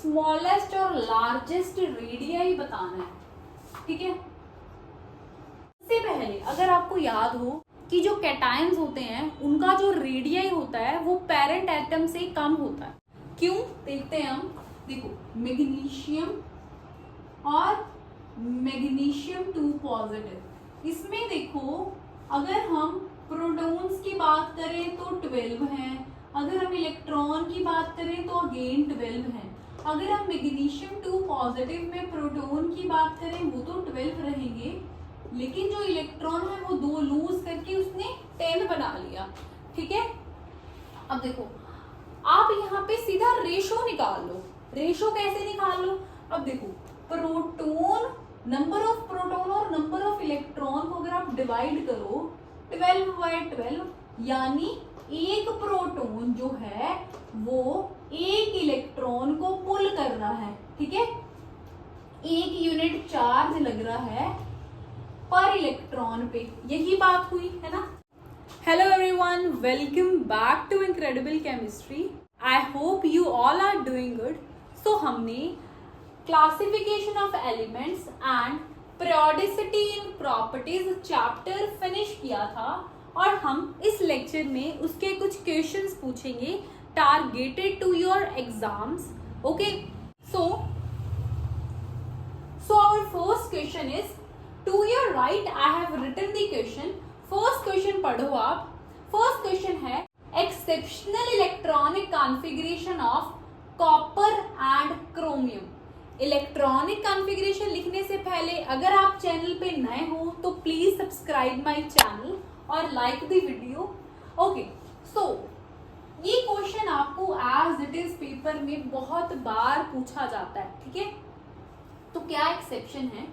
Smallest और largest radii बताना है, ठीक है। इससे पहले अगर आपको याद हो कि जो कैटायंस होते हैं उनका जो रेडियाई होता है वो पेरेंट एटम से कम होता है। क्यों, देखते हैं हम। देखो, मैग्नीशियम और मैग्नीशियम 2 पॉजिटिव, इसमें देखो अगर हम प्रोटॉन्स की बात करें तो 12 हैं, अगर हम इलेक्ट्रॉन की बात करें तो अगेन 12 हैं। अगर हम मैग्नीशियम 2 पॉजिटिव में प्रोटॉन की बात करें वो तो 12 रहेंगे, लेकिन जो इलेक्ट्रॉन है वो 2 लूज करके उसने 10 बना लिया, ठीक है। अब देखो, आप यहाँ पे सीधा रेशो निकाल लो। रेशो कैसे निकाल लो? अब देखो, प्रोटॉन, नंबर ऑफ प्रोटॉन और नंबर ऑफ इलेक्ट्रॉन को अगर आप डिवाइड करो 12/12, यानी एक प्रोटॉन जो है वो एक इलेक्ट्रॉन को पुल कर रहा है, ठीक है। 1 यूनिट चार्ज लग रहा है पर इलेक्ट्रॉन पे, यही बात हुई है ना। Hello everyone, welcome back to incredible chemistry. I hope you all are doing good. So हमने classification of elements and periodicity in properties chapter finish किया था और हम इस लेक्चर में उसके कुछ क्वेश्चंस पूछेंगे targeted to your exams. Okay, so our first question is, to your right I have written the question. First question पढ़ो आप। फर्स्ट क्वेश्चन है, exceptional electronic configuration of copper and chromium. Electronic configuration लिखने से पहले अगर आप channel पे नए हो तो प्लीज सब्सक्राइब माय चैनल और लाइक द वीडियो। ओके, सो ये क्वेश्चन आपको एज इट इज पेपर में बहुत बार पूछा जाता है, ठीक है। तो क्या एक्सेप्शन है?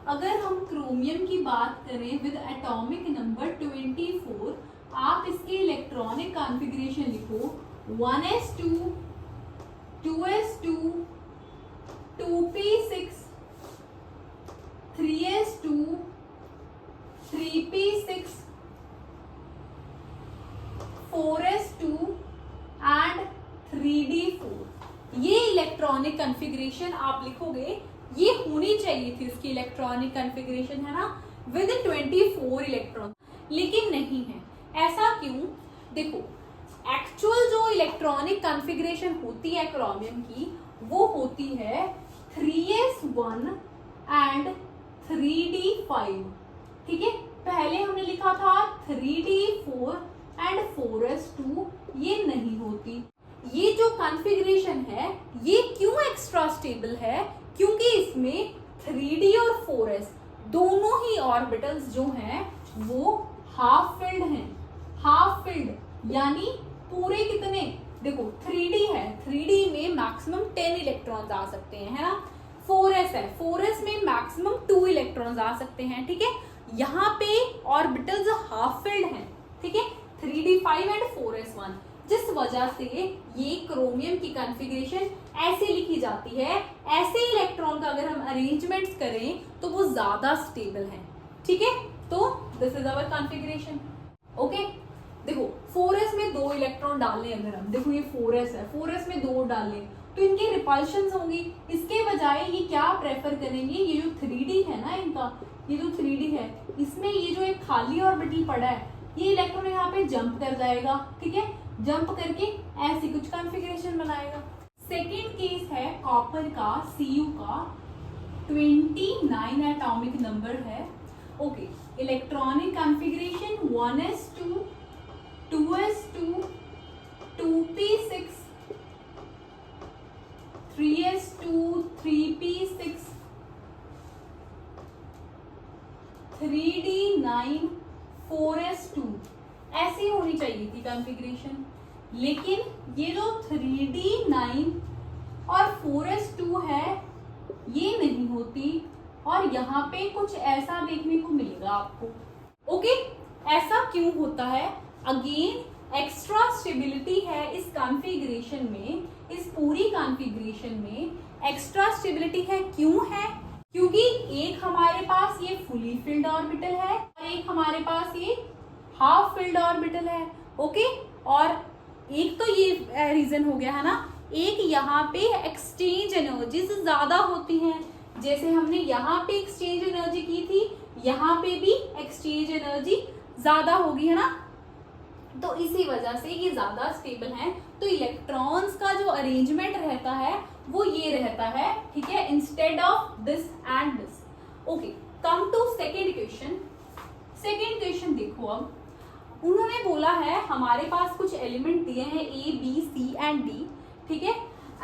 अगर हम क्रोमियम की बात करें विद एटॉमिक नंबर 24, आप इसके इलेक्ट्रॉनिक कॉन्फ़िगरेशन लिखो 1s2 2s2 2p6 3s2 3p6 4s2 and 3d4। ये इलेक्ट्रॉनिक कॉन्फ़िगरेशन आप लिखोगे, ये होनी चाहिए थी उसकी इलेक्ट्रॉनिक कॉन्फ़िगरेशन, है ना, विद 24 इलेक्ट्रॉन, लेकिन नहीं है। ऐसा क्यों? देखो, एक्चुअल जो इलेक्ट्रॉनिक कॉन्फ़िगरेशन होती है क्रोमियम की वो होती है 3s1 एंड 3d5, ठीक है। पहले हमने लिखा था 3d4 एंड 4s2, ये नहीं होती। ये जो कॉन्फ़िगरेशन है ये क्यों एक्स्ट्रा स्टेबल है? क्योंकि इसमें 3d और 4s दोनों ही ऑर्बिटल्स जो हैं वो हाफ फिल्ड हैं। हाफ फिल्ड यानी पूरे कितने? देखो 3d है, 3d में मैक्सिमम 10 इलेक्ट्रॉन्स आ सकते हैं, है ना। 4s है, 4s में मैक्सिमम 2 इलेक्ट्रॉन्स आ सकते हैं, ठीक है। यहाँ पे ऑर्बिटल्स हाफ फिल्ड हैं, ठीक है, 3d5 एंड 4s1, जिस वजह से ये क्रोमियम की कॉन्फ़िगरेशन ऐसे लिखी जाती है। ऐसे इलेक्ट्रॉन का अगर हम अरेंजमेंट्स करें तो वो ज्यादा स्टेबल है, ठीक है। तो this is our configuration. Okay, देखो 4s में 2 इलेक्ट्रॉन डालें, अगर हम देखो ये 4s है, 4s में 2 डालें तो इनके रिपल्शंस होंगी। इसके बजाय ये क्या प्रेफर करेंगे, ये जो 3d है ना इनका, ये जो 3d है इसमें ये जो एक खाली ऑर्बिटल पड़ा है ये इलेक्ट्रॉन यहाँ पे जंप कर जाएगा, ठीक है। जंप करके ऐसी कुछ कॉन्फ़िगरेशन बनाएगा। सेकेंड केस है कॉपर का, Cu का, 29 एटॉमिक नंबर है। Okay, electronic configuration 1s2 2s2 2p6 3s2 3p6 3d9 4s2, ऐसी होनी चाहिए थी कॉन्फ़िगरेशन। लेकिन ये जो 3d9 और 4s2 है ये नहीं होती और यहाँ पे कुछ ऐसा देखने को मिलेगा आपको। ओके, ऐसा क्यों होता है? अगेन एक्स्ट्रा स्टेबिलिटी है इस कॉन्फ़िगरेशन में, इस पूरी कॉन्फ़िगरेशन में एक्स्ट्रा स्टेबिलिटी है। क्यों है? क्योंकि एक हमारे पास ये फुली फिल्ड ऑर्बिटल है और एक हमारे पास ये हाफ फिल्ड ऑर्बिटल है। ओके, और एक तो ये रीजन हो गया है ना। एक यहाँ पे एक्सचेंज एनर्जीज ज्यादा होती हैं, जैसे हमने यहाँ पे एक्सचेंज एनर्जी की थी, यहाँ पे भी एक्सचेंज एनर्जी ज्यादा होगी, है ना। तो इसी वजह से ये ज्यादा स्टेबल है। तो इलेक्ट्रॉन्स का जो अरेंजमेंट रहता है वो ये रहता है, ठीक है, instead of this and this. Okay, come to second question. Second question देखो, अब उन्होंने बोला है हमारे पास कुछ एलिमेंट दिए हैं A B C and D, ठीक है,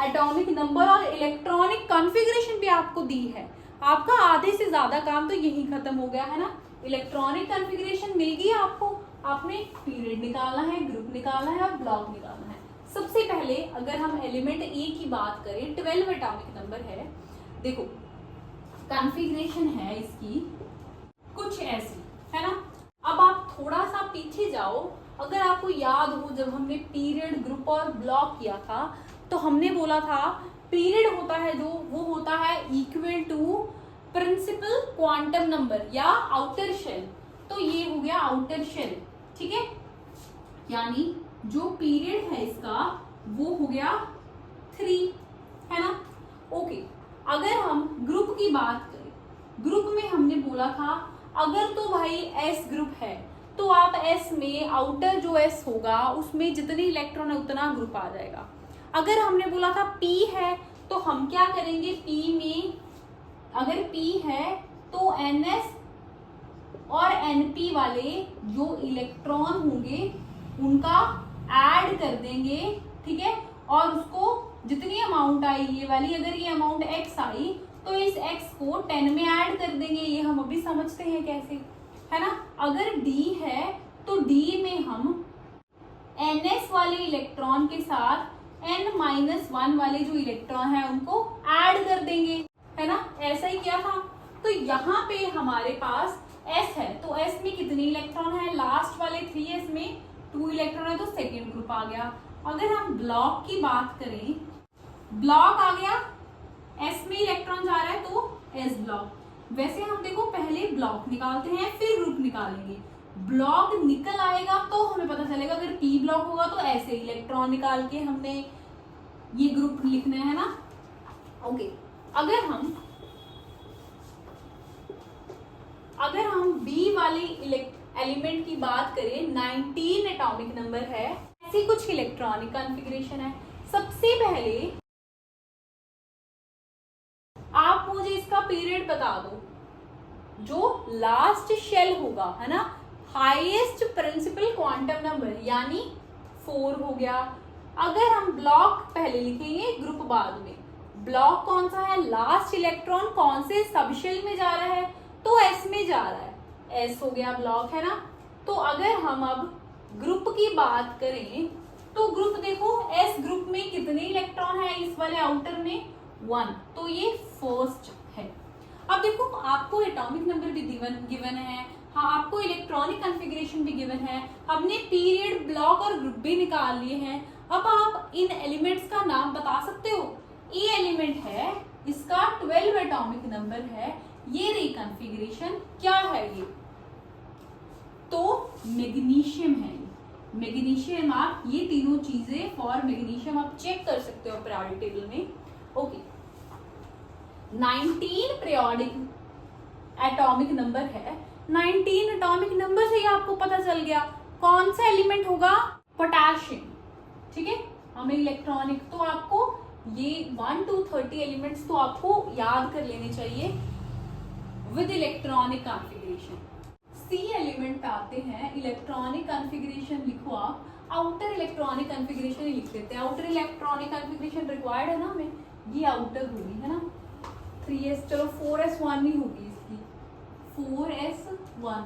एटॉमिक नंबर और इलेक्ट्रॉनिक कॉन्फ़िगरेशन भी आपको दी है। आपका आधे से ज्यादा काम तो यही खत्म हो गया, है ना। इलेक्ट्रॉनिक कॉन्फ़िगरेशन मिल गई आपको, आपने पीरियड निकालना है, ग्रुप निकालना है और ब्लॉक निकालना है। सबसे पहले अगर हम एलिमेंट ए की बात करें, 12 एटॉमिक नंबर है। देखो कॉन्फ़िगरेशन है इसकी कुछ ऐसी, है ना। अब आप थोड़ा सा पीछे जाओ, अगर आपको याद हो जब हमने पीरियड, ग्रुप और ब्लॉक किया था तो हमने बोला था पीरियड होता है जो, वो होता है equal to principal quantum number या आउटर शेल। तो ये हो गया आउटर शेल, ठीक है, यानी जो पीरियड है इसका वो हो गया 3, है ना। ओके, अगर हम ग्रुप की बात करें, ग्रुप में हमने बोला था अगर तो भाई एस ग्रुप है तो आप एस में आउटर जो एस होगा उसमें जितने इलेक्ट्रॉन है उतना ग्रुप आ जाएगा। अगर हमने बोला था पी है तो हम क्या करेंगे, पी में अगर पी है तो एन एस और एनपी वाले जो इलेक्ट्रॉन होंगे उनका ऐड कर देंगे, ठीक है, और उसको जितनी अमाउंट आई ये वाली, अगर ये अमाउंट एक्स आई तो इस x को 10 में ऐड कर देंगे। ये हम अभी समझते हैं कैसे, है ना। अगर d है तो d में हम ns वाले इलेक्ट्रॉन के साथ n-1 वाले जो इलेक्ट्रॉन है उनको ऐड कर देंगे, है ना। ऐसा ही किया था। तो यहाँ पे हमारे पास s है तो s में कितने इलेक्ट्रॉन है, लास्ट वाले 3s में 2 इलेक्ट्रॉन है तो सेकेंड ग्रुप आ गया। अगर हम ब्लॉक की बात करें, ब्लॉक आ गया, s में इलेक्ट्रॉन जा रहा है तो s ब्लॉक। वैसे हम देखो पहले ब्लॉक निकालते हैं फिर ग्रुप निकालेंगे। ब्लॉक निकल आएगा तो हमें पता चलेगा, अगर p ब्लॉक होगा तो ऐसे इलेक्ट्रॉन निकाल के हमने ये ग्रुप लिखना है ना। ओके, अगर हम b वाली एलिमेंट की बात करें, 19 एटॉमिक नंबर है, ऐसी कुछ इलेक्ट्रॉनिक कॉन्फ़िगरेशन है। सबसे पहले आप मुझे इसका पीरियड बता दो, जो लास्ट शेल होगा, है ना, हाईएस्ट प्रिंसिपल क्वांटम नंबर यानी 4 हो गया। अगर हम ब्लॉक पहले लिखेंगे ग्रुप बाद में, ब्लॉक कौन सा है, लास्ट इलेक्ट्रॉन कौन से सबशेल में जा रहा है तो एस में जा रहा है, एस हो गया ब्लॉक, है ना। तो अगर हम अब ग्रुप की बात करें तो ग्रुप देखो एस ग्रुप में कितने इलेक्ट्रॉन है, इस वाले आउटर में 1, तो ये फर्स्ट है। अब देखो आपको एटॉमिक नंबर भी गिवन है, हाँ आपको इलेक्ट्रॉनिक कॉन्फ़िगरेशन भी गिवन है, हमने पीरियड, ब्लॉक और ग्रुप भी निकाल लिए हैं। अब आप इन एलिमेंट्स का नाम बता सकते हो। ये एलिमेंट है, इसका 12 एटॉमिक नंबर है, ये रही कॉन्फ़िगरेशन, क्या है ये, तो मैग्नीशियम है। मैग्नीशियम, आप ये तीनों चीजें फॉर मैग्नीशियम आप चेक कर सकते हो पीरियोडिक टेबल में। ओके, 19 पीरियोडिक एटॉमिक नंबर है। 19 एटॉमिक नंबर से ही आपको पता चल गया कौन सा एलिमेंट होगा, पोटेशियम, ठीक है। हमें इलेक्ट्रॉनिक तो आपको ये 1 to 30 एलिमेंट्स तो आपको याद कर लेने चाहिए with electronic configuration. C element पे आते हैं, इलेक्ट्रॉनिक कॉन्फ़िगरेशन लिखो आप, आउटर इलेक्ट्रॉनिक कॉन्फ़िगरेशन ही लिख लेते हैं। आउटर इलेक्ट्रॉनिक कॉन्फ़िगरेशन रिक्वायर्ड है ना हमें, ये आउटर होगी, है ना। 3s, चलो 4s1 नहीं होगी इसकी, 4s1।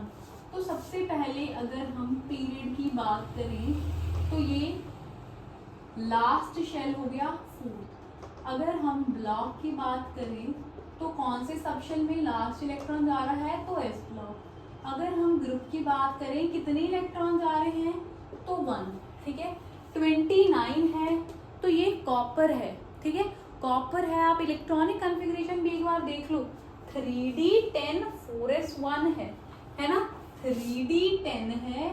तो सबसे पहले अगर हम पीरियड की बात करें तो ये लास्ट शेल हो गया 4। अगर हम ब्लॉक की बात करें तो कौन से सब शेल में लास्ट इलेक्ट्रॉन जा रहा है, तो s ब्लॉक। अगर हम ग्रुप की बात करें कितने इलेक्ट्रॉन जा रहे हैं, तो 1, ठीक है। 29 है तो ये कॉपर है, ठीक है, कॉपर है। आप इलेक्ट्रॉनिक कॉन्फ़िगरेशन भी एक बार देख लो, 3d10 4s1 है ना, 3d10 है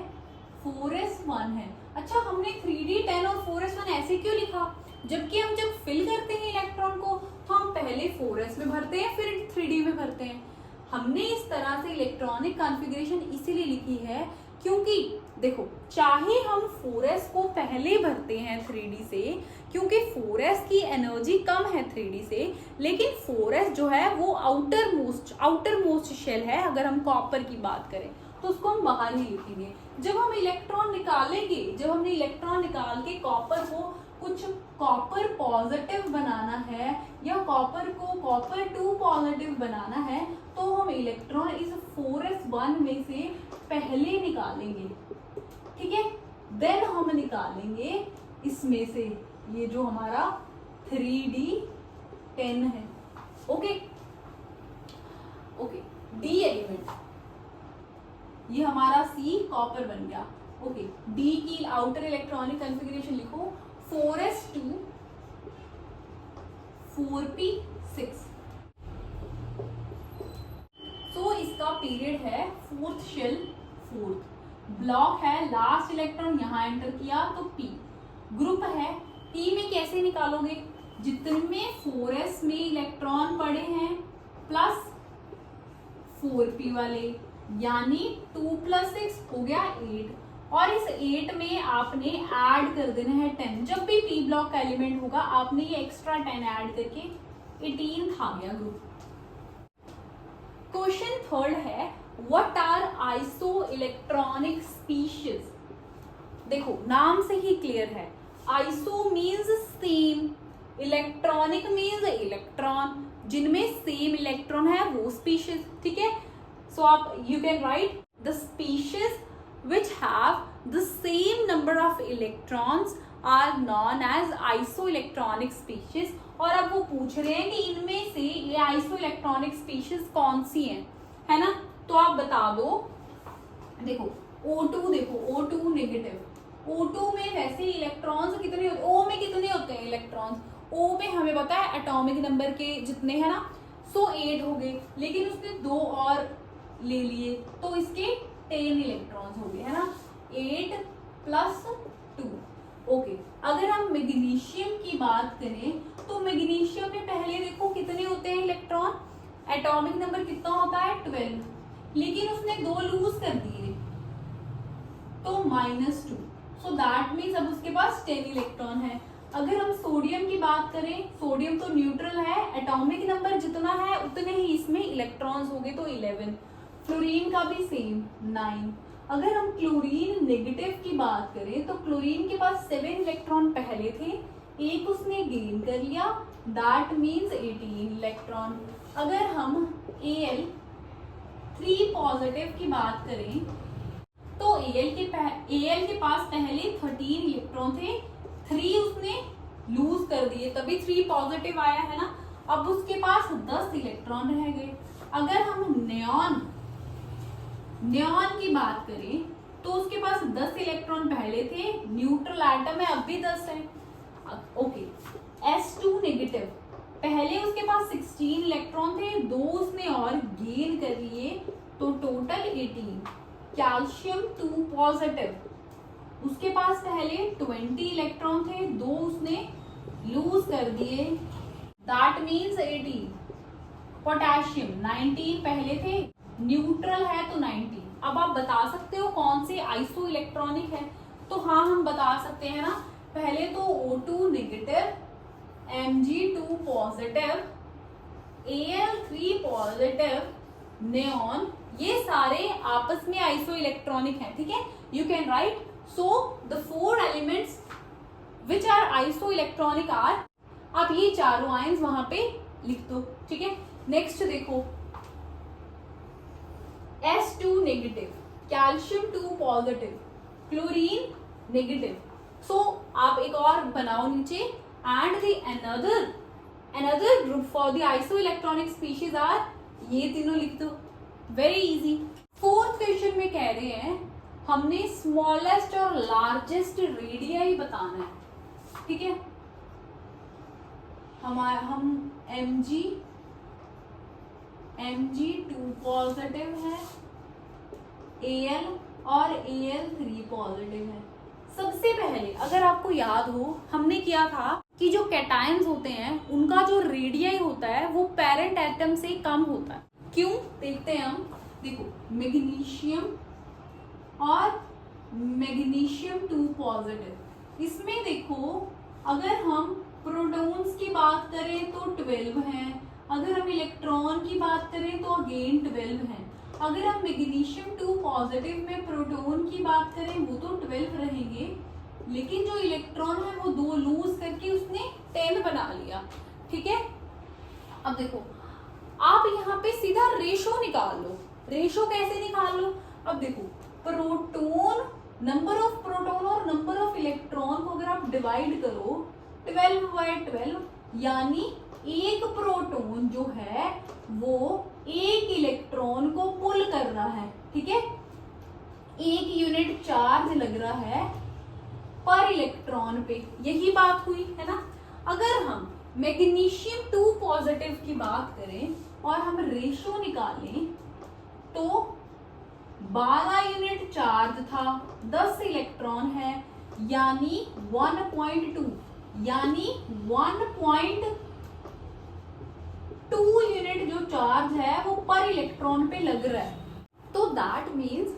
4s1 है। अच्छा, हमने 3d10 और 4s1 ऐसे क्यों लिखा, जबकि हम जब फिल करते हैं इलेक्ट्रॉन को तो हम पहले 4s में भरते हैं फिर 3d में भरते हैं। हमने इस तरह से इलेक्ट्रॉनिक कॉन्फ़िगरेशन इसीलिए लिखी है क्योंकि देखो, चाहे हम 4s को पहले भरते हैं 3d से, क्योंकि 4s की एनर्जी कम है 3d से, लेकिन 4s जो है वो आउटर मोस्ट शेल है। अगर हम कॉपर की बात करें तो उसको हम बाहर ही लिखेंगे। जब हम इलेक्ट्रॉन निकालेंगे, जब हमने इलेक्ट्रॉन निकाल के कॉपर को कुछ कॉपर पॉजिटिव बनाना है या कॉपर को कॉपर 2 पॉजिटिव बनाना है, तो हम इलेक्ट्रॉन इस 4s1 में से पहले निकालेंगे, ठीक है। देन हम निकालेंगे इसमें से ये जो हमारा 3d10 है। ओके, डी एलिमेंट, ये हमारा C कॉपर बन गया। ओके, D की आउटर इलेक्ट्रॉनिक कॉन्फ़िगरेशन लिखो 4s2 4p6। सो इसका पीरियड है फोर्थ शेल, फोर्थ ब्लॉक है, लास्ट इलेक्ट्रॉन यहाँ एंटर किया तो P ग्रुप है। P में कैसे निकालोगे, जितने 4s में इलेक्ट्रॉन पड़े हैं प्लस 4p वाले, यानी 2 + 6 हो गया 8, और इस 8 में आपने ऐड कर देना है 10। जब भी p ब्लॉक का एलिमेंट होगा आपने ये एक्स्ट्रा 10 ऐड करके 18 आ गया ग्रुप। क्वेश्चन थर्ड है, what are isoelectronic species. देखो नाम से ही क्लियर है, iso means same, electronic means electron, जिनमें सेम इलेक्ट्रॉन है वो स्पीशीज, ठीक है। सो आप you can write the species which have the same number of electrons are known as isoelectronic species। और अब वो पूछ रहे हैं कि इनमें से ये आइसोइलेक्ट्रॉनिक स्पीशीज कौन सी हैं, है ना। तो आप बता दो। देखो O2, देखो O2 नेगेटिव, O2 में वैसे इलेक्ट्रॉन्स कितने होते हैं, O में कितने होते हैं इलेक्ट्रॉन्स, O में हमें पता है एटॉमिक नंबर के जितने हैं ना, सो 8 हो गए, लेकिन उसने 2 और ले लिए तो इसके 10 इलेक्ट्रॉन्स हो गए, है ना, 8 + 2। ओके, अगर हम मैग्नीशियम की बात करें तो मैग्नीशियम में पहले देखो कितने होते हैं इलेक्ट्रॉन, एटॉमिक नंबर कितना होता है 12, लेकिन उसने 2 लूज कर दिए तो -2, सो दैट मीन्स अब उसके पास 10 इलेक्ट्रॉन है। अगर हम सोडियम की बात करें, सोडियम तो न्यूट्रल है, एटॉमिक नंबर जितना है उतने ही इसमें इलेक्ट्रॉन्स हो गए तो 11। फ्लोरीन का भी सेम 9। अगर हम क्लोरीन नेगेटिव की बात करें तो क्लोरीन के पास 7 इलेक्ट्रॉन पहले थे, एक उसने गेन कर लिया, दैट मीन्स 18 इलेक्ट्रॉन। अगर हम Al3 पॉजिटिव की बात करें तो Al के पास पहले 13 इलेक्ट्रॉन थे, 3 उसने लूज कर दिए तभी 3 पॉजिटिव आया, है ना। अब उसके पास 10 इलेक्ट्रॉन रह गए। अगर हम नियॉन की बात करें तो उसके पास 10 इलेक्ट्रॉन पहले थे, न्यूट्रल एटम है अब भी 10 है। ओके, S2 नेगेटिव, पहले उसके पास 16 इलेक्ट्रॉन थे, 2 उसने और गेन कर लिए तो टोटल 18। कैल्शियम 2 पॉजिटिव, उसके पास पहले 20 इलेक्ट्रॉन थे, 2 उसने लूज कर दिए, दैट मीन्स 18। पोटेशियम 19 पहले थे, न्यूट्रल है तो 19। अब आप बता सकते हो कौन से आइसो इलेक्ट्रॉनिक है, तो हाँ हम बता सकते हैं ना। पहले तो O2 negative, Mg2 positive, Al3 positive, neon, ये सारे आपस में आइसो इलेक्ट्रॉनिक हैं, ठीक है। You can write, so the 4 elements which are isoelectronic are, आप ये चारों आयंस वहां पे लिख दो, ठीक है। नेक्स्ट देखो S2 negative, calcium 2 positive, chlorine negative. So आप एक और बनाओ नीचे, and the another group for the isoelectronic species are, ये तीनों लिख दो, वेरी इजी। फोर्थ क्वेश्चन में कह रहे हैं हमने स्मॉलेस्ट और लार्जेस्ट रेडियाई बताना है, ठीक है। हम Mg2 पॉजिटिव है, Al और Al3 पॉजिटिव है, सबसे पहले अगर आपको याद हो, हमने किया था कि जो कैटायंस होते हैं उनका जो रेडियस होता है वो पेरेंट एटम से कम होता है। क्यों, देखते हैं हम। देखो, मैग्नीशियम और मैग्नीशियम 2 पॉजिटिव, इसमें देखो अगर हम प्रोटॉन्स की बात करें तो 12 हैं, अगर हम इलेक्ट्रॉन की बात करें तो अगेन 12 हैं। अगर हम मैग्नीशियम 2 पॉजिटिव में प्रोटॉन की बात करें वो तो 12 रहेंगे, लेकिन जो इलेक्ट्रॉन है वो 2 लूज करके उसने 10 बना लिया। ठीक है, अब देखो आप यहाँ पे सीधा रेशो निकाल लो। रेशो कैसे निकाल लो, अब देखो प्रोटॉन, नंबर ऑफ प्रोटॉन और नंबर ऑफ इलेक्ट्रॉन को अगर आप डिवाइड करो 12/12, यानी एक प्रोटॉन जो है वो एक इलेक्ट्रॉन को पुल कर रहा है। ठीक है, 1 यूनिट चार्ज लग रहा है पर इलेक्ट्रॉन पे, यही बात हुई है ना। अगर हम मैग्नीशियम 2 पॉजिटिव की बात करें और हम रेशो निकालें तो 12 यूनिट चार्ज था, 10 इलेक्ट्रॉन है, यानी 1.2, यानी 1.2 यूनिट जो चार्ज है वो पर इलेक्ट्रॉन पे लग रहा है। तो दैट मीन्स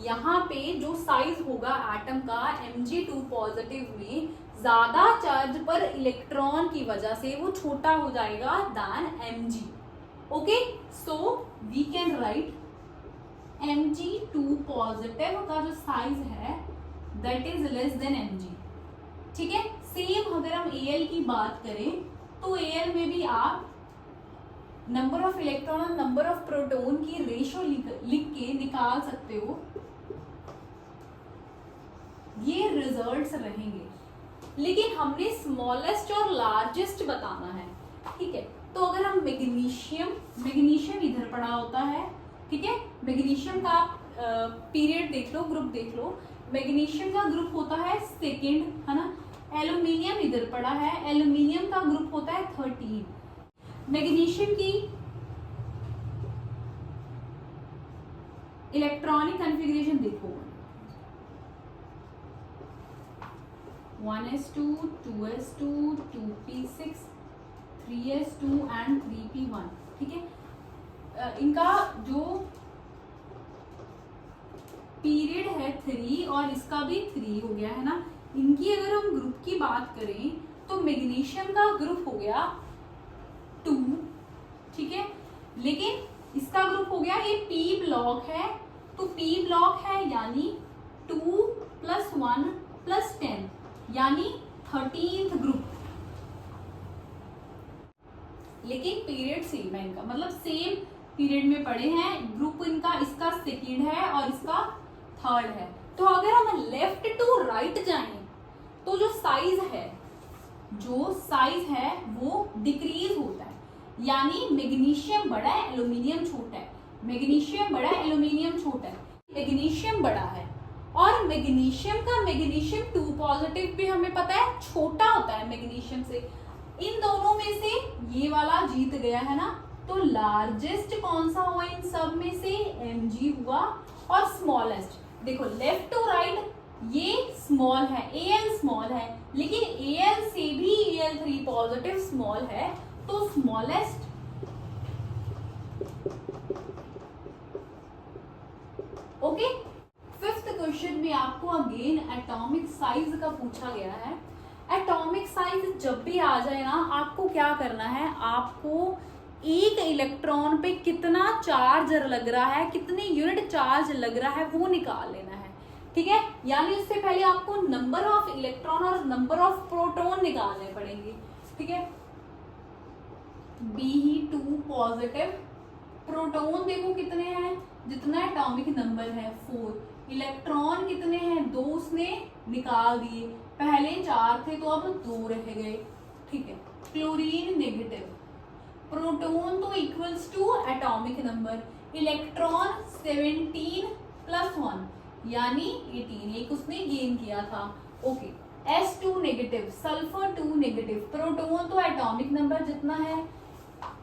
यहाँ पे जो साइज होगा एटम का Mg2 पॉजिटिव में ज्यादा चार्ज पर इलेक्ट्रॉन की वजह से वो छोटा हो जाएगा then Mg। Okay, so we can write Mg2 positive का जो साइज है that is less than Mg। ठीक है, सेम अगर हम Al की बात करें तो Al में भी आप नंबर ऑफ इलेक्ट्रॉन और नंबर ऑफ प्रोटॉन की रेशो लिख के निकाल सकते हो, ये रिजल्ट्स रहेंगे। लेकिन हमने स्मॉलेस्ट और लार्जेस्ट बताना है। ठीक है, तो अगर हम मैग्नीशियम इधर पड़ा होता है। ठीक है, मैग्नीशियम का पीरियड देख लो, ग्रुप देख लो, मैग्नीशियम का ग्रुप होता है सेकेंड, है ना। एल्यूमिनियम इधर पड़ा है, एल्यूमिनियम का ग्रुप होता है 13। मैग्नीशियम की इलेक्ट्रॉनिक कॉन्फ़िगरेशन देखो, 1s2, 2s2, 2p6, 3s2 and 3p1। ठीक है, इनका जो पीरियड है 3 और इसका भी 3 हो गया है ना। इनकी अगर हम ग्रुप की बात करें तो मैग्नीशियम का ग्रुप हो गया 2। ठीक है, लेकिन इसका ग्रुप हो गया, ये p ब्लॉक है, तो p ब्लॉक है यानी 2 + 1 + 10, यानी 13th ग्रुप। लेकिन पीरियड सेम है इनका, मतलब सेम पीरियड में पड़े हैं। ग्रुप इनका, इसका सेकेंड है और इसका थर्ड है। तो अगर हम लेफ्ट टू राइट जाएं तो जो साइज है वो डिक्रीज होता है, यानी मैग्नीशियम बड़ा है, एल्यूमिनियम छोटा है, मैग्नीशियम बड़ा है, एल्यूमिनियम छोटा है, मैग्नीशियम बड़ा है। और मैग्नीशियम का मैग्नीशियम 2 पॉजिटिव भी हमें पता है छोटा होता है मैग्नीशियम से। इन दोनों में से ये वाला जीत गया है ना। तो लार्जेस्ट कौन सा हुआ इन सब में से, Mg हुआ। और स्मॉलेस्ट देखो लेफ्ट टू राइट, ये स्मॉल है, Al स्मॉल है, लेकिन Al से भी Al3 पॉजिटिव स्मॉल है, तो स्मॉलेस्ट ओके। फिफ्थ क्वेश्चन में आपको अगेन एटॉमिक साइज का पूछा गया है। एटॉमिक साइज जब भी आ जाए ना, आपको क्या करना है, आपको एक इलेक्ट्रॉन पे कितना चार्ज लग रहा है, कितने यूनिट चार्ज लग रहा है वो निकाल लेना है। ठीक है, यानी उससे पहले आपको नंबर ऑफ इलेक्ट्रॉन और नंबर ऑफ प्रोटॉन निकालने पड़ेंगे। ठीक है, Be2 पॉजिटिव, प्रोटॉन देखो कितने हैं, जितना एटॉमिक नंबर है 4, इलेक्ट्रॉन कितने हैं 2, उसने निकाल दिए, पहले 4 थे तो अब 2 रह गए। ठीक है, क्लोरीन नेगेटिव, प्रोटॉन तो equals to atomic number, electron 17 + 1 यानी 18, एक उसने गेन किया था। Okay, S2 negative, sulphur 2 negative, proton तो एटॉमिक नंबर जितना है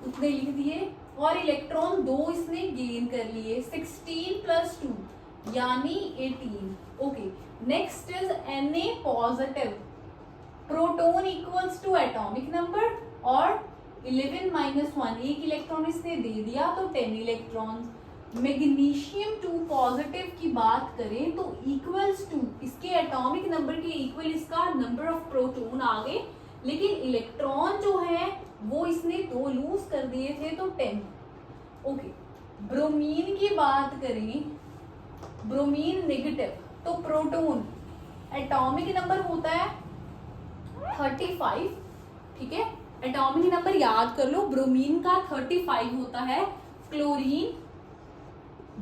उतने लिख दिए, और इलेक्ट्रॉन 2 इसने गेन कर लिए, 16 + 2 यानी 18। Okay, next is Na positive, proton equals to atomic number और 11 माइनस 1, एक इलेक्ट्रॉन इसने दे दिया तो 10 इलेक्ट्रॉन। मैग्नीशियम 2 पॉजिटिव की बात करें तो इक्वल्स टू, इसके एटॉमिक नंबर के इक्वल इसका नंबर ऑफ प्रोटॉन आ गए, लेकिन इलेक्ट्रॉन जो है वो इसने 2 लूज कर दिए थे तो 10। ओके, ब्रोमीन की बात करें, ब्रोमीन नेगेटिव, तो प्रोटॉन एटॉमिक नंबर होता है 35, ठीक है, एटॉमिक नंबर याद कर लो, ब्रोमीन का 35 होता है। क्लोरीन,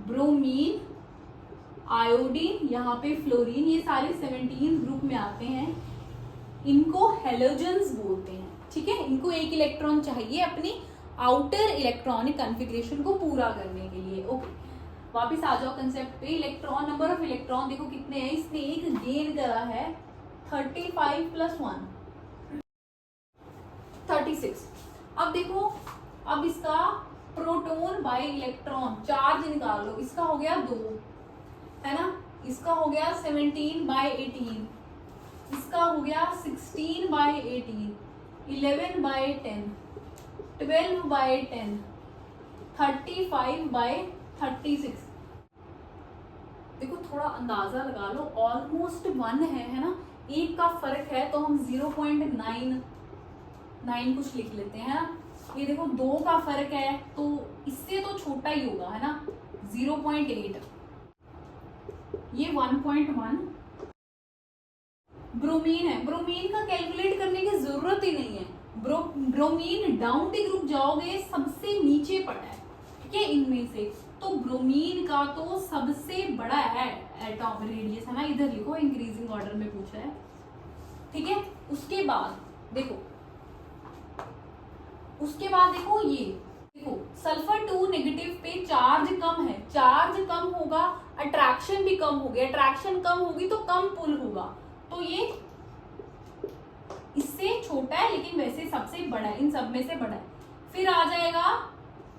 ब्रोमीन, आयोडीन, यहाँ पे फ्लोरीन, ये सारे 17 ग्रुप में आते हैं। इनको हेलोजेंस बोलते हैं, ठीक है। इनको एक इलेक्ट्रॉन चाहिए अपनी आउटर इलेक्ट्रॉनिक कॉन्फ़िगरेशन को पूरा करने के लिए। ओके, वापस आ जाओ कंसेप्ट पे। इलेक्ट्रॉन, नंबर ऑफ इलेक्ट्रॉन देखो कितने हैं, इसने एक गेन करा है 35 प्लस 1 36। अब देखो, अब इसका प्रोटॉन बाय इलेक्ट्रॉन चार्ज निकाल लो, इसका हो गया 2, है ना, इसका हो गया 17 बाय 18, इसका हो गया 16 बाय 18, 11 बाय 10, 12 बाय 10, 35 बाय 36। देखो थोड़ा अंदाजा लगा लो, ऑलमोस्ट 1 है ना, एक का फर्क है तो हम 0.99 कुछ लिख लेते हैं ना। ये देखो 2 का फर्क है तो इससे तो छोटा ही होगा, है ना, 0.8, ये 1.1। ब्रोमीन है, ब्रोमीन का कैलकुलेट करने की जरूरत ही नहीं है। ब्रोमीन डाउन द ग्रुप जाओगे सबसे नीचे पड़ा है, ठीक है, इनमें से तो ब्रोमीन का तो सबसे बड़ा है एटॉम रेडियस, है ना, इधर लिखो, इंक्रीजिंग ऑर्डर में पूछा है, ठीक है। उसके बाद देखो, ये देखो सल्फर 2 नेगेटिव पे चार्ज कम है, चार्ज कम होगा अट्रैक्शन भी कम होगी, अट्रैक्शन कम होगी तो कम पुल होगा, तो ये इससे छोटा है लेकिन वैसे सबसे बड़ा है, इन सब में से बड़ा है। फिर आ जाएगा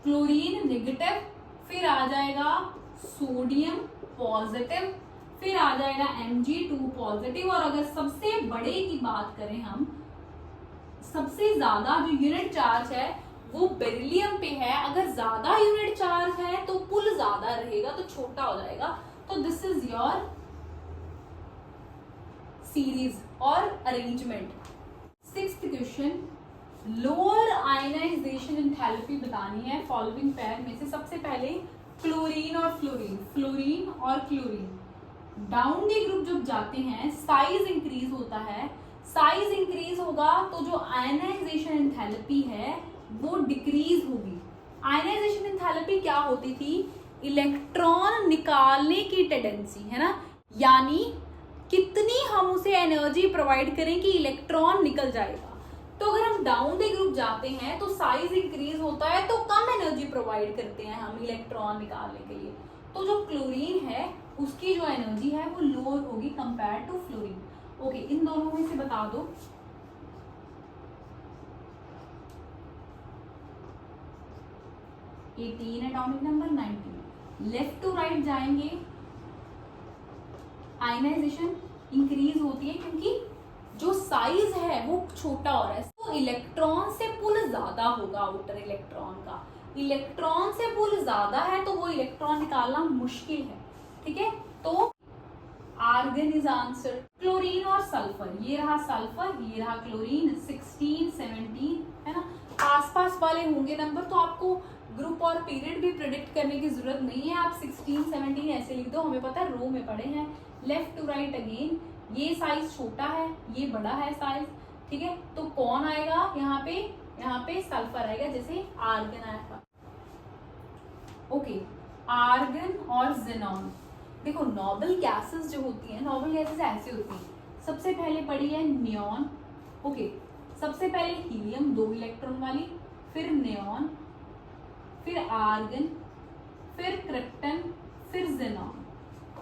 क्लोरीन नेगेटिव, फिर आ जाएगा सोडियम पॉजिटिव, फिर आ जाएगा Mg2 पॉजिटिव, और अगर सबसे बड़े की बात करें हम, सबसे ज्यादा जो यूनिट चार्ज है वो बेरिलियम पे है। अगर ज्यादा यूनिट चार्ज है तो पुल ज्यादा रहेगा तो छोटा हो जाएगा। तो दिस इज योर सीरीज और arrangement. 6th question, lower ionization enthalpy बतानी है फॉलोइंग पेयर में से। सबसे पहले क्लोरीन और फ्लोरीन, फ्लोरीन और क्लोरीन डाउन द ग्रुप जब जाते हैं साइज इंक्रीज होता है, साइज इंक्रीज होगा तो जो आयनाइजेशन एंथैल्पी है वो डिक्रीज होगी। आयनाइजेशन एंथैल्पी क्या होती थी, इलेक्ट्रॉन निकालने की टेंडेंसी, है ना, यानी कितनी हम उसे एनर्जी प्रोवाइड करें कि इलेक्ट्रॉन निकल जाएगा। तो अगर हम डाउन द ग्रुप जाते हैं तो साइज इंक्रीज होता है तो कम एनर्जी प्रोवाइड करते हैं हम इलेक्ट्रॉन निकालने के लिए। तो जो क्लोरीन है उसकी जो एनर्जी है वो लोअर होगी कंपेयर टू फ्लोरीन। ओके, इन दोनों में से बता दो। Eighteen atomic number, 19। Left to right जाएंगे, आयनाइजेशन इंक्रीज होती है क्योंकि जो साइज है वो छोटा हो रहा है, तो इलेक्ट्रॉन से पुल ज्यादा होगा आउटर इलेक्ट्रॉन का। इलेक्ट्रॉन से पुल ज्यादा है तो वो इलेक्ट्रॉन निकालना मुश्किल है, ठीक है। तो आर्गन इज आंसर। क्लोरीन और सल्फर, ये रहा सल्फर, ये रहा क्लोरीन, 16, 17, है ना, आसपास वाले होंगे नंबर, तो आपको ग्रुप और पीरियड भी प्रिडिक्ट करने की जरूरत नहीं है। आप 16, 17 ऐसे लिख दो, हमें पता है रो में पड़े हैं। लेफ्ट टू राइट अगेन, ये साइज छोटा है, ये बड़ा है साइज, ठीक है। तो कौन आएगा यहाँ पे सल्फर आएगा, जैसे आर्गन आया था। ओके, आर्गन और जेनॉन। देखो नोबल गैसेस जो होती है, नोबल गैसेस ऐसे होती हैं, सबसे पहले पड़ी है नियॉन। ओके, सबसे पहले हीलियम 2 इलेक्ट्रॉन वाली, फिर नियॉन, फिर आर्गन, फिर क्रिप्टन, फिर जेनॉन,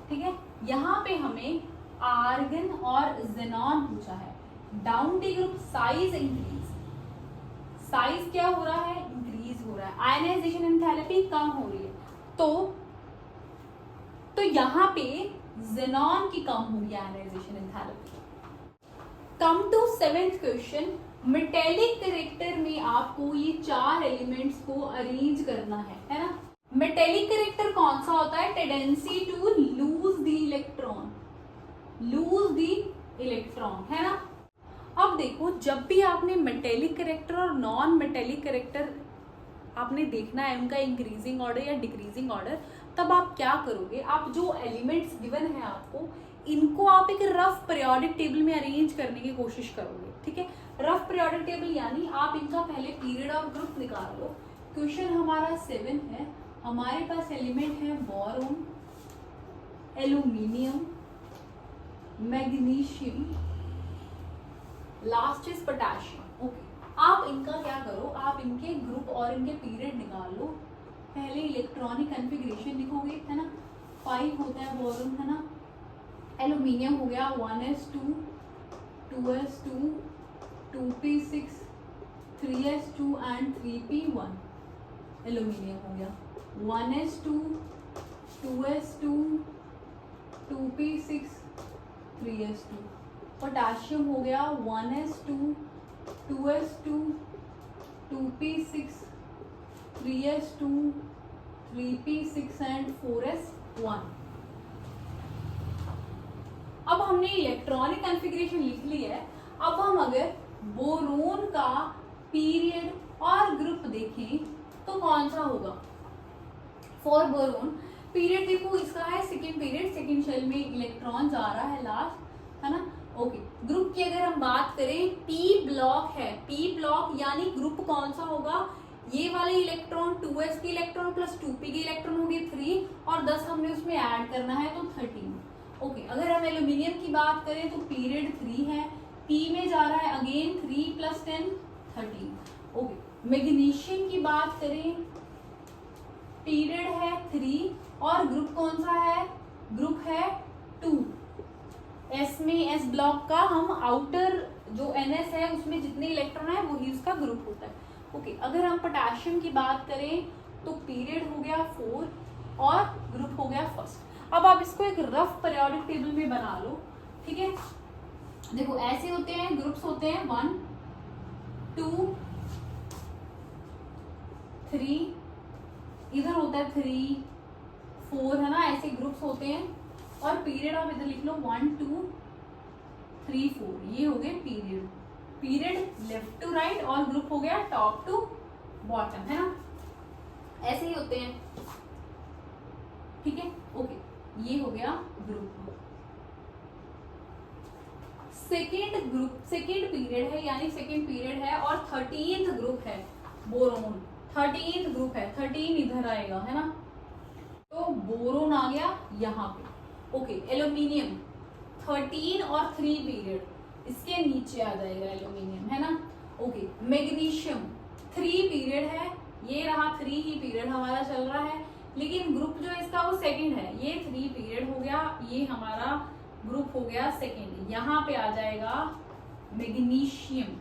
ठीक है। यहाँ पे हमें आर्गन और जेनॉन पूछा है। Down the group size increase, size क्या हो रहा है, इंक्रीज हो रहा है, आयनाइजेशन एंथैल्पी कम हो रही है, तो तो यहाँ पे xenon की कम होगी ionization enthalpy. Come to 7th question, metallic character में आपको ये 4 एलिमेंट्स को अरेंज करना है ना। मेटेलिक कैरेक्टर कौन सा होता है? Tendency to lose the electron, lose the electron, है ना। अब देखो, जब भी आपने मेटेलिक कैरेक्टर और नॉन मेटेलिक कैरेक्टर आपने देखना है उनका इंक्रीजिंग ऑर्डर या डिक्रीजिंग ऑर्डर, तब आप क्या करोगे? आप जो एलिमेंट्स गिवन है आपको, इनको आप एक रफ पीरियोडिक टेबल में अरेंज करने की कोशिश करोगे, ठीक है। रफ पीरियोडिक टेबल यानी आप इनका पहले पीरियड और ग्रुप निकाल लो। क्वेश्चन हमारा 7 है, हमारे पास एलिमेंट है boron, aluminium, magnesium, last is potassium. Okay, आप इनका क्या करो, आप इनके ग्रुप और इनके पीरियड निकाल लो। पहले इलेक्ट्रॉनिक कॉन्फ़िगरेशन लिखोगे, है ना। 5 होता है बोरोन, है ना। एल्यूमिनियम हो गया 1s2, 2s2, 2p6, 3s2 and 3p1। Aluminium हो गया 1s2, 2s2, 2p6, 3s2। Potassium हो गया 1s2, 2s2, 2p6, 3s2, 3p6 and 4s1। अब हमने इलेक्ट्रॉनिक कॉन्फ़िगरेशन लिख ली है। अब हम अगर बोरोन का पीरियड और ग्रुप देखें तो कौन सा होगा? फॉर बोरोन पीरियड देखो, इसका है सेकेंड पीरियड, सेकेंड शेल में इलेक्ट्रॉन जा रहा है लास्ट, है ना। ओके, ग्रुप की अगर हम बात करें, पी ब्लॉक है, पी ब्लॉक यानी ग्रुप कौन सा होगा? ये वाले इलेक्ट्रॉन 2s के इलेक्ट्रॉन प्लस 2p के इलेक्ट्रॉन हो गए 3 और 10 हमने उसमें ऐड करना है तो 13। ओके, अगर हम एल्यूमिनियम की बात करें तो पीरियड 3 है, पी में जा रहा है अगेन 3 + 10 13। ओके, मैग्नीशियम की बात करें, पीरियड है 3 और ग्रुप कौन सा है? ग्रुप है 2। एस में, एस ब्लॉक का हम आउटर जो NS है उसमें जितने इलेक्ट्रॉन है वही उसका ग्रुप होता है। ओके, अगर हम पोटेशियम की बात करें तो पीरियड हो गया 4 और ग्रुप हो गया फर्स्ट। अब आप इसको एक रफ पीरियोडिक टेबल में बना लो, ठीक है। देखो ऐसे होते हैं, ग्रुप्स होते हैं 1 2 3, इधर होता है 3 4, है ना, ऐसे ग्रुप्स होते हैं। और पीरियड आप इधर लिख लो 1 2 3 4, ये हो गए period. Period left to right और ग्रुप हो गया टॉप टू बॉटम, है ना, ऐसे ही होते हैं, ठीक है। ओके, ये हो गया group. Second group, second period है यानी सेकेंड पीरियड है और 13th ग्रुप है बोरोन, 13th ग्रुप है, 13 इधर आएगा, है ना। तो बोरोन आ गया यहाँ पे। ओके, एल्यूमिनियम 13 और 3 पीरियड इसके नीचे आ जाएगा एल्यूमिनियम, है ना। ओके, मैग्नीशियम 3 पीरियड है, ये रहा 3 ही पीरियड हमारा चल रहा है, लेकिन ग्रुप जो इसका वो सेकंड है, ये 3 पीरियड हो गया, ये हमारा ग्रुप हो गया सेकंड, यहाँ पे आ जाएगा मैग्नीशियम।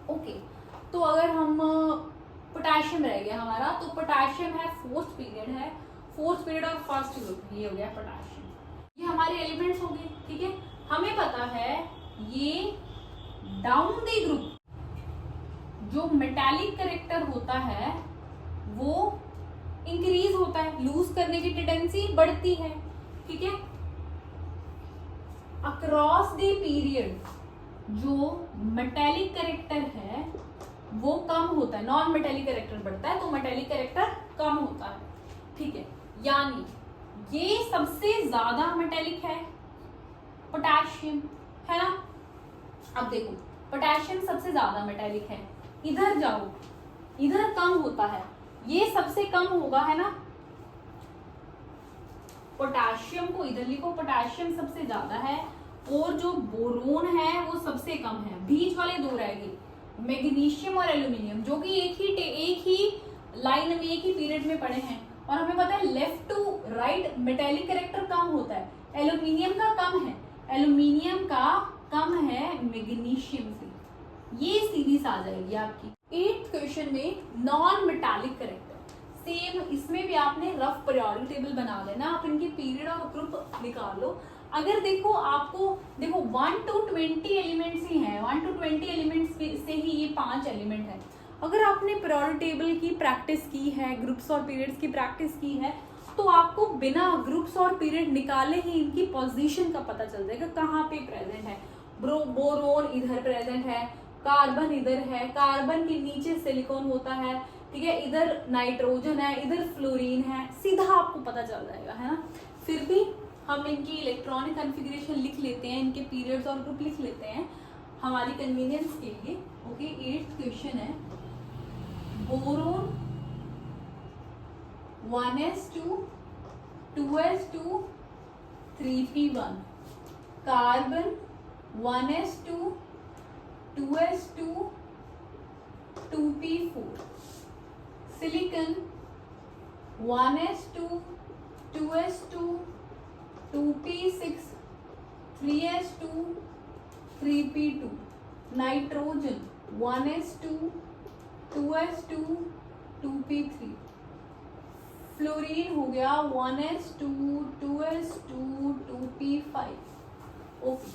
ओके, तो अगर हम पोटेशियम रह गया हमारा, तो पोटेशियम है 4th पीरियड है, 4th पीरियड और फर्स्ट ग्रुप, ये हो गया पोटेशियम। ये हमारे एलिमेंट्स हो गए, ठीक है। हमें पता है ये डाउन द ग्रुप जो मेटालिक कैरेक्टर होता है वो इंक्रीज होता है, लूज करने की टेंडेंसी बढ़ती है, ठीक है। अक्रॉस द पीरियड जो मेटालिक कैरेक्टर है वो कम होता है, नॉन मेटालिक कैरेक्टर बढ़ता है तो मेटालिक कैरेक्टर कम होता है, ठीक है। यानी ये सबसे ज्यादा मेटालिक है पोटेशियम, है ना। अब देखो पोटेशियम सबसे ज्यादा मेटालिक है, इधर जाओ, इधर कम होता है, ये सबसे कम होगा, है ना। पोटेशियम को इधर लिखो, पोटेशियम सबसे ज्यादा है और जो बोरोन है वो सबसे कम है, बीच वाले दो रह गए मैग्नीशियम और एल्यूमिनियम, जो कि एक ही लाइन में एक ही पीरियड में पड़े हैं। और हमें पता है left to right metallic character कम होता है, एल्यूमिनियम का कम है, एल्यूमिनियम का कम है मैग्नीशियम से, ये सीरीज आ जाएगी आपकी। 8th क्वेश्चन में नॉन मेटालिक कैरेक्टर, सेम इसमें भी आपने रफ पीरियोडिक टेबल बना लेना, आप इनके पीरियड और ग्रुप निकाल लो। अगर देखो आपको देखो 1 to 20 एलिमेंट्स ही हैं, 1 to 20 एलिमेंट्स से ही ये 5 एलिमेंट है। अगर आपने पीरियोडिक टेबल की प्रैक्टिस की है, ग्रुप्स और पीरियड्स की प्रैक्टिस की है, तो आपको बिना ग्रुप्स और पीरियड निकाले ही इनकी पोजीशन का पता चल जाएगा कहाँ पे प्रेजेंट है। बोरोन इधर प्रेजेंट है, कार्बन इधर है, कार्बन के नीचे सिलिकॉन होता है, ठीक है, इधर नाइट्रोजन है, इधर फ्लोरीन है, सीधा आपको पता चल जाएगा, है ना। फिर भी हम इनकी इलेक्ट्रॉनिक कॉन्फ़िगरेशन लिख लेते हैं, इनके पीरियड्स और ग्रुप लिख लेते हैं हमारी कन्वीनियंस के लिए। ओके, 8th क्वेश्चन है, boron 1s2 2s2 3p1, carbon 1s2 2s2 2p4, silicon 1s2 2s2 2p6 3s2 3p2, nitrogen 1s2 2s2 2p3, fluorine हो गया 1s2 2s2 2p5। Okay,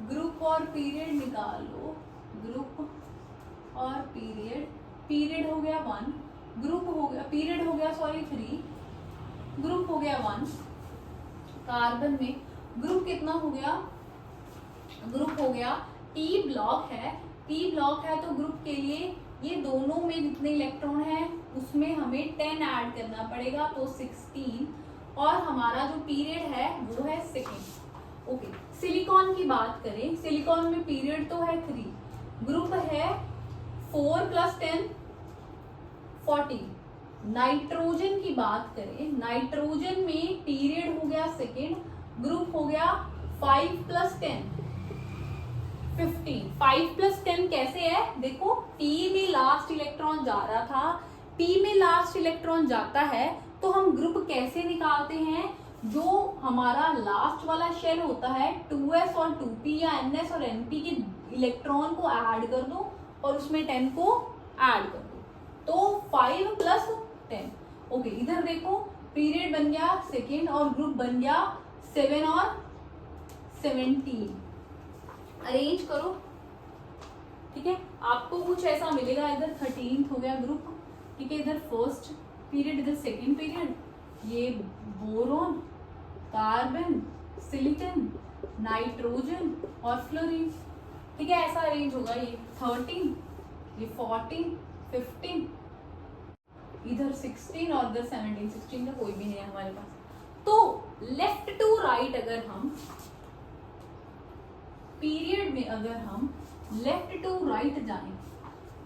group और पीरियड निकाल लो, ग्रुप और पीरियड, पीरियड हो गया 1, group हो गया, पीरियड हो गया सॉरी 3, ग्रुप हो गया 1। कार्बन में ग्रुप कितना हो गया, ग्रुप हो गया P ब्लॉक है, P ब्लॉक है तो ग्रुप के लिए ये दोनों में जितने इलेक्ट्रॉन है उसमें हमें 10 ऐड करना पड़ेगा, तो 16, और हमारा जो पीरियड है वो है सेकेंड। ओके, सिलिकॉन की बात करें, सिलिकॉन में पीरियड तो है 3, ग्रुप है 4 + 10 14। नाइट्रोजन की बात करें, नाइट्रोजन में पीरियड हो गया सेकेंड, ग्रुप हो गया 5 + 10 15। 5 + 10 कैसे है, देखो P में लास्ट इलेक्ट्रॉन जा रहा था, P में लास्ट इलेक्ट्रॉन जाता है तो हम ग्रुप कैसे निकालते हैं, जो हमारा लास्ट वाला शेल होता है 2s और 2p या ns और np के इलेक्ट्रॉन को ऐड कर दो और उसमें 10 को ऐड कर दो, तो 5 + 10। ओके, इधर देखो पीरियड बन गया सेकेंड और ग्रुप बन गया 7 और 17। अरेंज करो, ठीक है, आपको कुछ ऐसा मिलेगा, इधर 13 हो गया ग्रुप, ठीक है, इधर फर्स्ट पीरियड, इधर सेकेंड पीरियड, ये बोरोन, कार्बन, सिलिकॉन, नाइट्रोजन और फ्लोरीन, ठीक है, ऐसा अरेंज होगा। ये 13, ये 14, 15, इधर 16 और इधर 17, 16 का कोई भी नहीं है हमारे पास। तो लेफ्ट टू राइट अगर हम पीरियड में अगर हम लेफ्ट टू राइट जाएं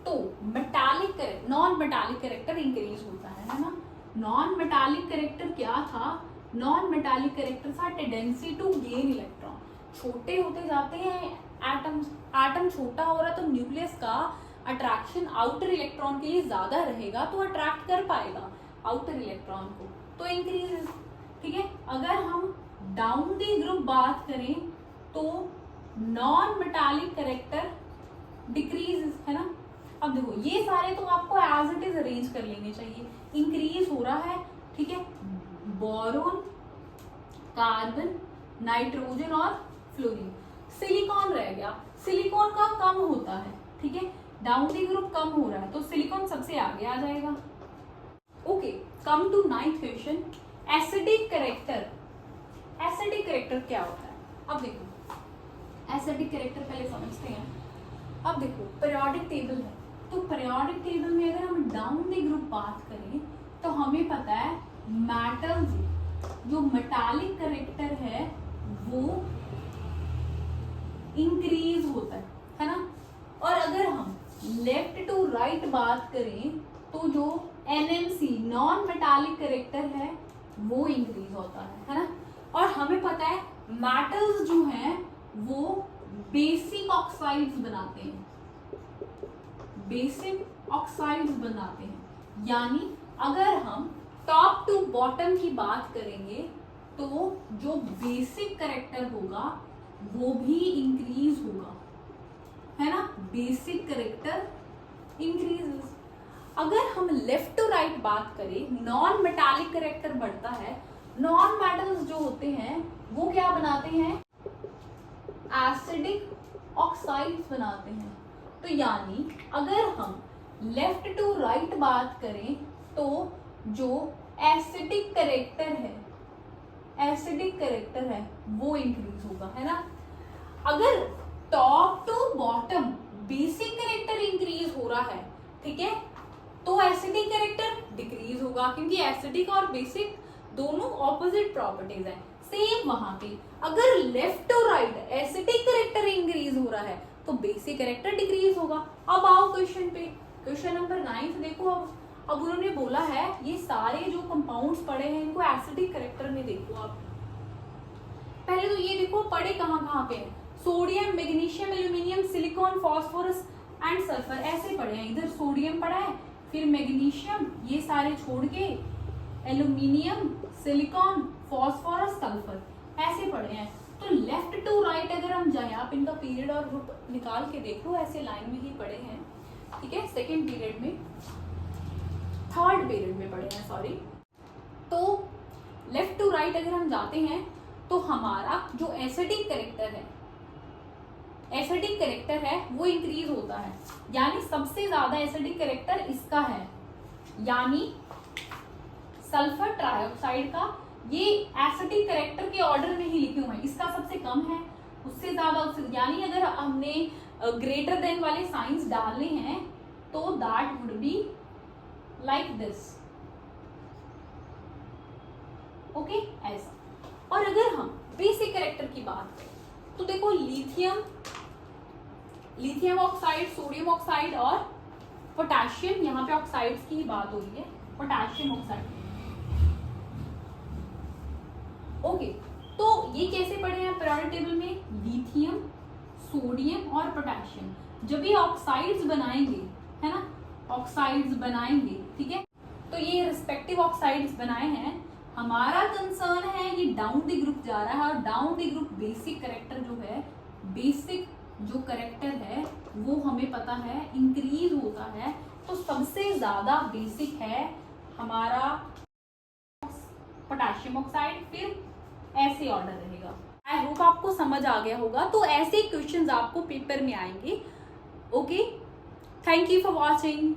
तो metallic non metallic character increase होता है ना। नॉन मेटालिक कैरेक्टर क्या था, नॉन मेटालिक कैरेक्टर था टेंडेंसी टू गेन इलेक्ट्रॉन। छोटे होते जाते हैं एटम्स, एटम छोटा हो रहा तो न्यूक्लियस का अट्रैक्शन आउटर इलेक्ट्रॉन के लिए ज्यादा रहेगा, तो अट्रैक्ट कर पाएगा आउटर इलेक्ट्रॉन को, तो इंक्रीज, ठीक है। अगर हम डाउन दी ग्रुप बात करें तो नॉन मेटालिक कैरेक्टर डिक्रीज, है ना। अब देखो ये सारे तो आपको एज इट इज अरेंज कर लेने चाहिए। इंक्रीज हो रहा है, ठीक है, बोरोन, कार्बन, नाइट्रोजन और फ्लोरीन। सिलिकॉन रह गया, सिलिकॉन का कम होता है, ठीक है, डाउन दी ग्रुप कम हो रहा है तो सिलिकॉन सबसे आगे आ जाएगा। Okay, come to 9th question, acidic character. Acidic character क्या होता है, अब देखो एसिडिक कैरेक्टर पहले समझते हैं। अब देखो पीरियोडिक टेबल है, तो पीरियोडिक टेबल में अगर हम डाउन दी ग्रुप बात करें तो हमें पता है मेटल्स, जो मेटालिक कैरेक्टर है वो इंक्रीज होता है ना। और अगर हम लेफ्ट टू राइट बात करें तो जो NMC नॉन मेटालिक कैरेक्टर है वो इंक्रीज होता है ना। और हमें पता है मेटल्स जो हैं वो बेसिक ऑक्साइड्स बनाते हैं, बेसिक ऑक्साइड्स बनाते हैं, यानी अगर हम टॉप टू बॉटम की बात करेंगे तो जो बेसिक कैरेक्टर होगा वो भी इंक्रीज होगा, है ना, बेसिक कैरेक्टर इंक्रीजेस। अगर हम लेफ्ट टू राइट बात करें, नॉन मेटालिक करेक्टर बढ़ता है, नॉन मेटल्स जो होते हैं वो क्या बनाते हैं, एसिडिक ऑक्साइड्स बनाते हैं। तो यानी अगर हम लेफ्ट टू राइट बात करें तो जो एसिडिक करेक्टर है वो इंक्रीज होगा, है ना। अगर top to bottom basic character increase हो रहा है, ठीक है, तो एसिडिक करेक्टर डिक्रीज होगा, क्योंकि एसिडिक और बेसिक दोनों ऑपोजिट प्रॉपर्टीज है। सेम वहां पे अगर left to right acidic character increase हो रहा है तो बेसिक करेक्टर डिक्रीज होगा। अब आओ क्वेश्चन पे, क्वेश्चन नंबर 9 देखो। अब उन्होंने बोला है ये सारे जो कंपाउंड्स पड़े हैं इनको एसिडिक करेक्टर में देखो। आप पहले तो ये देखो पड़े कहाँ पे हैं, sodium, magnesium, aluminium, silicon, phosphorus and sulphur, ऐसे पड़े हैं। इधर सोडियम पड़ा है, फिर मैग्नीशियम, ये सारे छोड़ के एल्यूमिनियम, सिलिकॉन, फास्फोरस, सल्फर, ऐसे पड़े हैं। तो लेफ्ट टू राइट अगर हम जाए, आप इनका पीरियड और ग्रुप निकाल के देख लो, ऐसे लाइन में ही पड़े हैं, ठीक है, सेकेंड पीरियड में, थर्ड पीरियड में पड़े हैं, सॉरी। तो लेफ्ट टू राइट अगर हम जाते हैं तो हमारा जो एसिडिक करेक्टर है वो इंक्रीज होता है, यानी सबसे ज्यादा एसिडिक करेक्टर इसका है, यानी सल्फर ट्राइऑक्साइड का। ये एसिडिक करेक्टर के ऑर्डर में ही लिखे हुए हैं, इसका सबसे कम है, उससे ज्यादा, उससे, यानी अगर हमने ग्रेटर देन वाले साइंस डालने हैं तो that would be like this, okay, ऐसा। और अगर हम बेसिक करेक्टर की बात करें तो देखो लिथियम ऑक्साइड, सोडियम ऑक्साइड और पोटेशियम, यहाँ पे ऑक्साइड्स की ही बात हो रही है, पोटेशियम ऑक्साइड, ओके। तो ये कैसे पढ़े हैं पीरियोडिक टेबल में, लिथियम, सोडियम और पोटेशियम जब ये ऑक्साइड्स बनाएंगे, है ना, ऑक्साइड्स बनाएंगे, ठीक है, तो ये रिस्पेक्टिव ऑक्साइड्स बनाए हैं। हमारा कंसर्न है ये डाउन द ग्रुप जा रहा है, और down the group basic character जो है, बेसिक जो करेक्टर है वो हमें पता है इंक्रीज होता है। तो सबसे ज्यादा बेसिक है हमारा पोटेशियम ऑक्साइड, फिर ऐसे ऑर्डर रहेगा। आई होप आपको समझ आ गया होगा। तो ऐसे क्वेश्चंस आपको पेपर में आएंगे, okay. Thank you for watching.